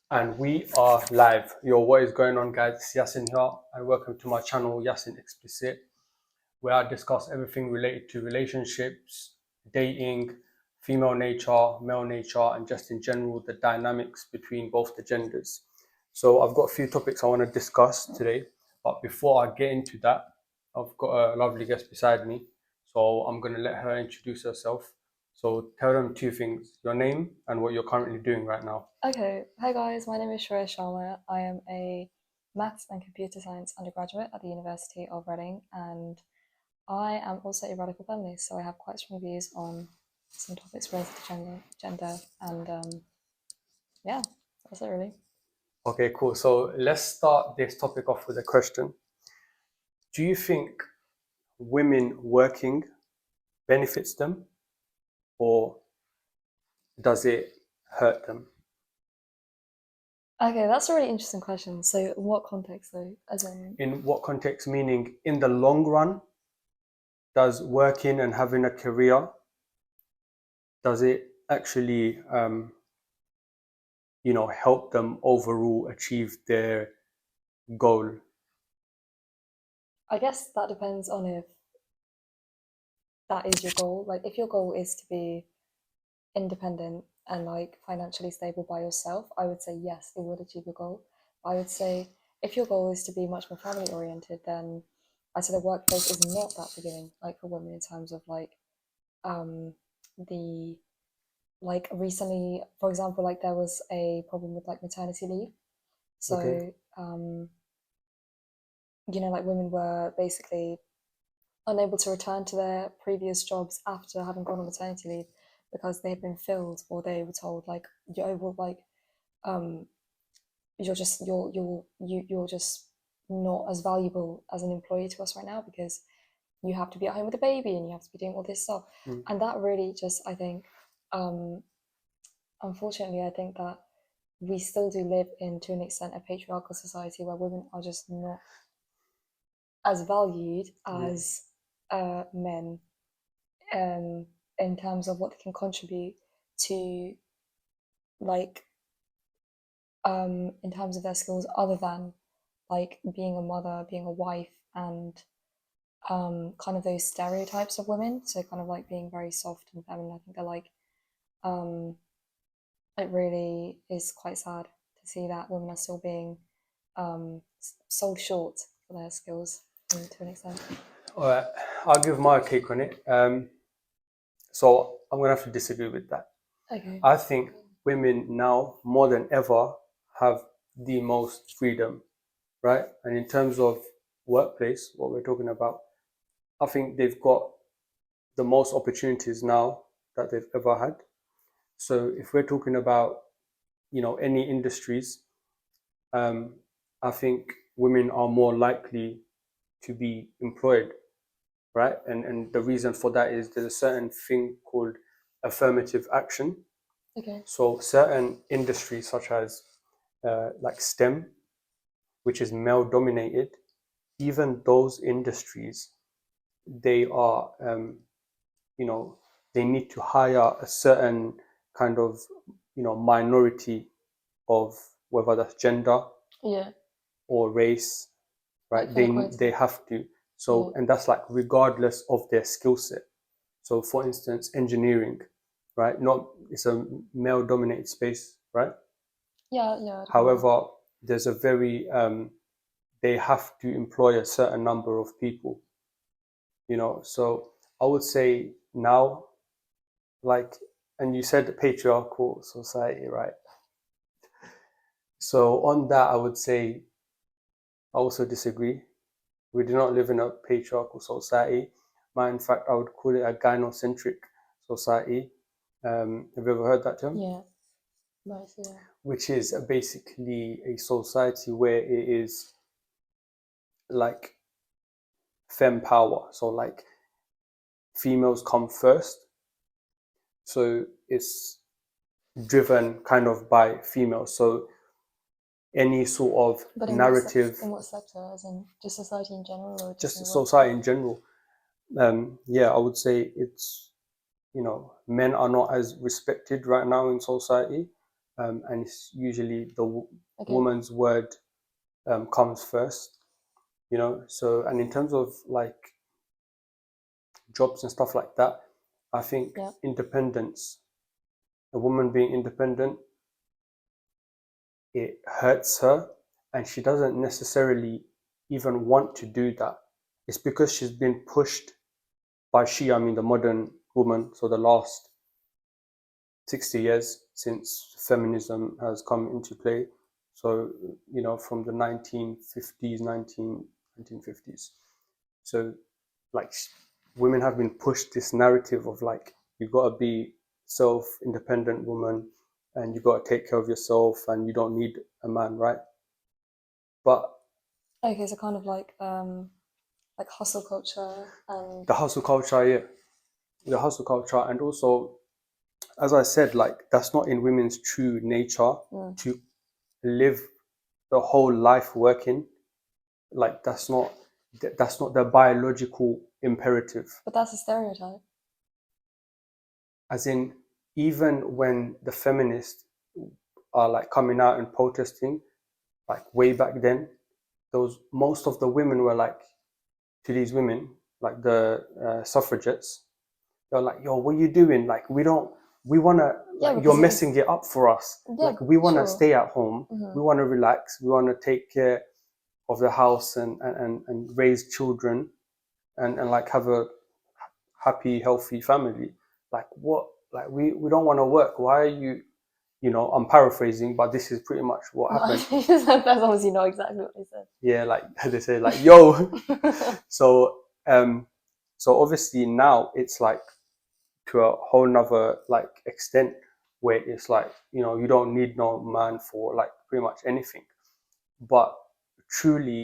And we are live. Yo, what is going on, guys? It's Yasin here, and welcome to my channel, Yasin Explicit, where I discuss everything related to relationships, dating, female nature, male nature, and just in general the dynamics between both the genders. So, I've got a few topics I want to discuss today, but before I get into that, I've got a lovely guest beside me, so I'm going to let her introduce herself. So, tell them two things: your name and what you're currently doing right now. Okay, hi guys, my name is Shreya Sharma. I am a maths and computer science undergraduate at the University of Reading, and I am also a radical feminist, so I have quite strong views on some topics related to gender, and yeah, that's it really. Okay, cool. So let's start this topic off with a question. Do you think women working benefits them or does it hurt them? Okay, that's a really interesting question. So, in what context though? As in, In what context? Meaning, in the long run, does working and having a career, does it actually, help them overall achieve their goal? I guess that depends on if that is your goal. Like, if your goal is to be independent and like financially stable by yourself, I would say yes, it would achieve your goal. But I would say if your goal is to be much more family oriented, then I say the workplace is not that forgiving, like for women in terms of like the like recently, for example, like there was a problem with like maternity leave. Okay. So like women were basically unable to return to their previous jobs after having gone on maternity leave because they had been filled, or they were told like um you're just not as valuable as an employee to us right now because you have to be at home with a baby and you have to be doing all this stuff. Mm. And that really just, I think, um unfortunately, I think that we still do live in, to an extent, a patriarchal society where women are just not as valued Yeah. as men, um, in terms of what they can contribute to, like, in terms of their skills, other than like being a mother, being a wife, and kind of those stereotypes of women. So kind of like being very soft and feminine. I think they're like, um, it really is quite sad to see that women are still being sold short for their skills to an extent. All right. I'll give my take on it. So I'm going to have to disagree with that. Okay. I think women now more than ever have the most freedom, right? And in terms of workplace, what we're talking about, I think they've got the most opportunities now that they've ever had. So if we're talking about, any industries, um, I think women are more likely to be employed, right? And the reason for that is there's a certain thing called affirmative action. Okay. So certain industries such as like STEM, which is male dominated, even those industries, they are, you know, they need to hire a certain kind of, minority of whether that's gender Yeah. or race, Like right? for They equality. they have to. Yeah. So, and that's like regardless of their skill set. So, for instance, engineering, right? Not it's a male dominated space, right? Yeah. Yeah. I'd agree with that. However, there's a very they have to employ a certain number of people, So I would say now, like, and you said the patriarchal society, right? So on that, I would say I also disagree. We do not live in a patriarchal society. In fact, I would call it a gynocentric society. Have you ever heard that term? Yeah. Right. Yeah. Which is basically a society where it is like fem power. So like females come first. So it's driven kind of by females. So any sort of But narrative, in what sector? As in just society in general, or just in just the society workplace? in general, yeah, I would say it's, men are not as respected right now in society. and it's usually the Okay. woman's word comes first, you know. So, and in terms of like jobs and stuff like that, I think Yeah. independence, a woman being independent, it hurts her, and she doesn't necessarily even want to do that. It's because she's been pushed by I mean the modern woman, so the last 60 years since feminism has come into play. So, you know, from the 1950s, 1950s. So, like, women have been pushed this narrative of like, you got to be self-independent woman and you got to take care of yourself and you don't need a man, right? But Okay, so kind of like hustle culture and the hustle culture, yeah, the hustle culture, and also, as I said, like, that's not in women's true nature to live the whole life working. Like, that's not the biological imperative. but that's a stereotype. As in, even when the feminists are like coming out and protesting, like way back then, those most of the women were like, to these women, like the suffragettes, they're like, yo, what are you doing? Like, we want to, Yeah, like, you're because it's messing it up for us. yeah, Like, we want to sure. stay at home. Mhm. We want to relax. We want to take care of the house and raise children and like have a happy, healthy family. Like, what? Like, we don't want to work. Why are you, you know, I'm paraphrasing, but this is pretty much what No, happened. that's obviously not exactly what they said. Yeah, like they say, like, yo. So, so obviously now it's like to a whole nother like extent where it's like, you know, you don't need no man for like pretty much anything. But truly,